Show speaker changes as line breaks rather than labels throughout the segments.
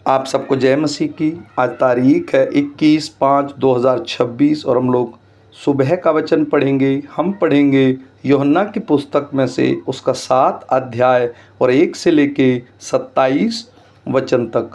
आप सबको जय मसीह की। आज तारीख है 21/5/2026 और हम लोग सुबह का वचन पढ़ेंगे। हम पढ़ेंगे यूहन्ना की पुस्तक में से उसका 7 अध्याय और 1 से लेके 27 वचन तक।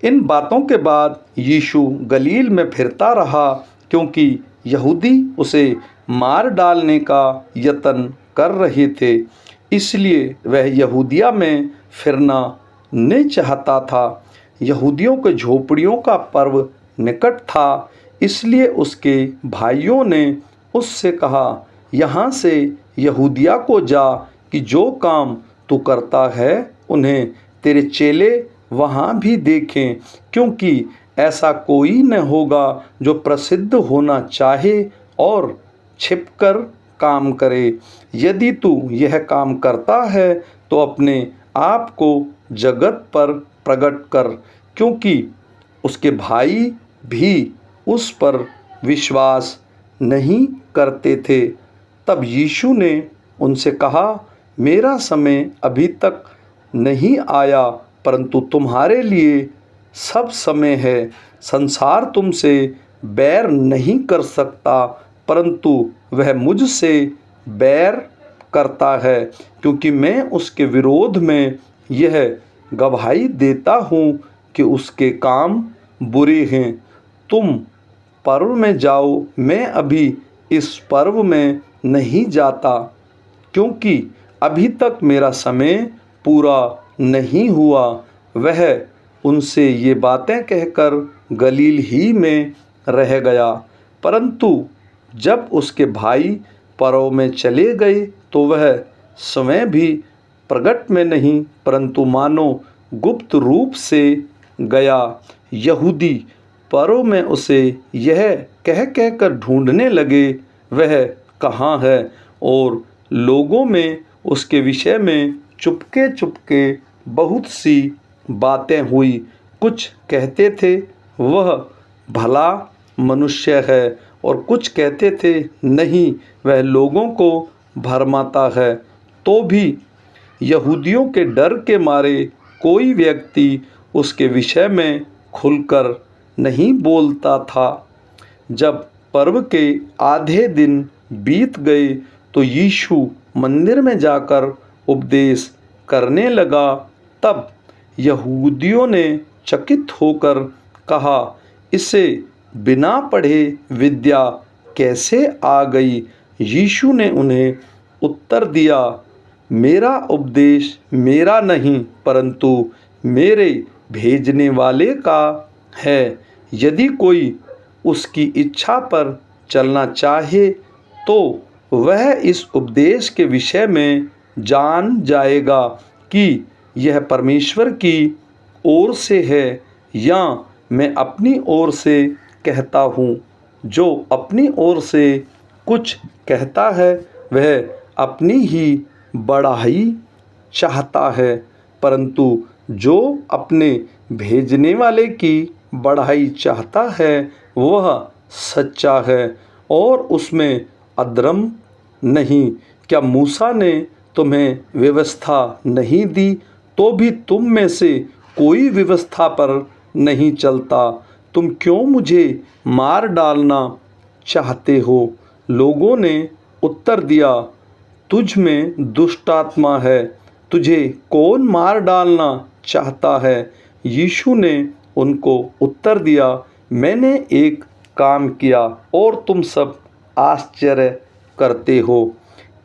इन बातों के बाद यीशु गलील में फिरता रहा, क्योंकि यहूदी उसे मार डालने का यत्न कर रहे थे। इसलिए वह यहूदिया में फिरना नहीं चाहता था। यहूदियों के झोपड़ियों का पर्व निकट था, इसलिए उसके भाइयों ने उससे कहा, यहाँ से यहूदिया को जा, कि जो काम तू करता है उन्हें तेरे चेले वहाँ भी देखें, क्योंकि ऐसा कोई न होगा जो प्रसिद्ध होना चाहे और छिपकर काम करे। यदि तू यह काम करता है तो अपने आप को जगत पर प्रकट कर, क्योंकि उसके भाई भी उस पर विश्वास नहीं करते थे। तब यीशु ने उनसे कहा, मेरा समय अभी तक नहीं आया, परंतु तुम्हारे लिए सब समय है। संसार तुमसे बैर नहीं कर सकता, परंतु वह मुझसे बैर करता है, क्योंकि मैं उसके विरोध में यह गवाही देता हूँ कि उसके काम बुरे हैं। तुम पर्व में जाओ, मैं अभी इस पर्व में नहीं जाता, क्योंकि अभी तक मेरा समय पूरा नहीं हुआ। वह उनसे ये बातें कहकर गलील ही में रह गया। परंतु जब उसके भाई पर्व में चले गए तो वह स्वयं भी प्रगट में नहीं, परंतु मानो गुप्त रूप से गया। यहूदी पर्व में उसे यह कह कहकर ढूंढने लगे, वह कहाँ है, और लोगों में उसके विषय में चुपके चुपके बहुत सी बातें हुई। कुछ कहते थे वह भला मनुष्य है, और कुछ कहते थे नहीं, वह लोगों को भरमाता है। तो भी यहूदियों के डर के मारे कोई व्यक्ति उसके विषय में खुलकर नहीं बोलता था। जब पर्व के आधे दिन बीत गए तो यीशु मंदिर में जाकर उपदेश करने लगा। तब यहूदियों ने चकित होकर कहा, इसे बिना पढ़े विद्या कैसे आ गई। यीशु ने उन्हें उत्तर दिया, मेरा उपदेश मेरा नहीं, परंतु मेरे भेजने वाले का है। यदि कोई उसकी इच्छा पर चलना चाहे तो वह इस उपदेश के विषय में जान जाएगा कि यह परमेश्वर की ओर से है या मैं अपनी ओर से कहता हूँ। जो अपनी ओर से कुछ कहता है वह अपनी ही बड़ाई चाहता है, परंतु जो अपने भेजने वाले की बढ़ाई चाहता है वह सच्चा है और उसमें अधर्म नहीं। क्या मूसा ने तुम्हें व्यवस्था नहीं दी, तो भी तुम में से कोई व्यवस्था पर नहीं चलता। तुम क्यों मुझे मार डालना चाहते हो। लोगों ने उत्तर दिया, तुझ में दुष्ट आत्मा है, तुझे कौन मार डालना चाहता है। यीशु ने उनको उत्तर दिया, मैंने एक काम किया और तुम सब आश्चर्य करते हो।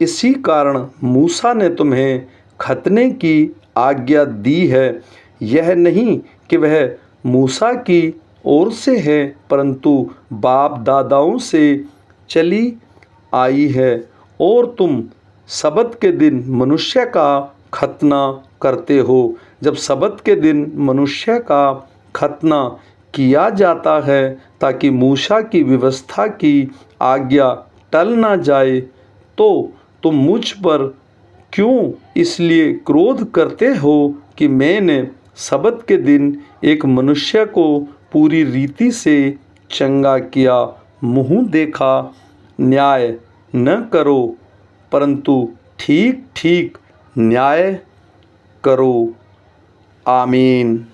इसी कारण मूसा ने तुम्हें खतने की आज्ञा दी है। यह नहीं कि वह मूसा की ओर से है, परंतु बाप दादाओं से चली आई है। और तुम सबत के दिन मनुष्य का खतना करते हो। जब सबत के दिन मनुष्य का खतना किया जाता है ताकि मूसा की व्यवस्था की आज्ञा टल ना जाए, तो तुम मुझ पर क्यों इसलिए क्रोध करते हो कि मैंने सबत के दिन एक मनुष्य को पूरी रीति से चंगा किया। मुँह देखा न्याय न करो, परंतु ठीक ठीक न्याय करो। आमीन।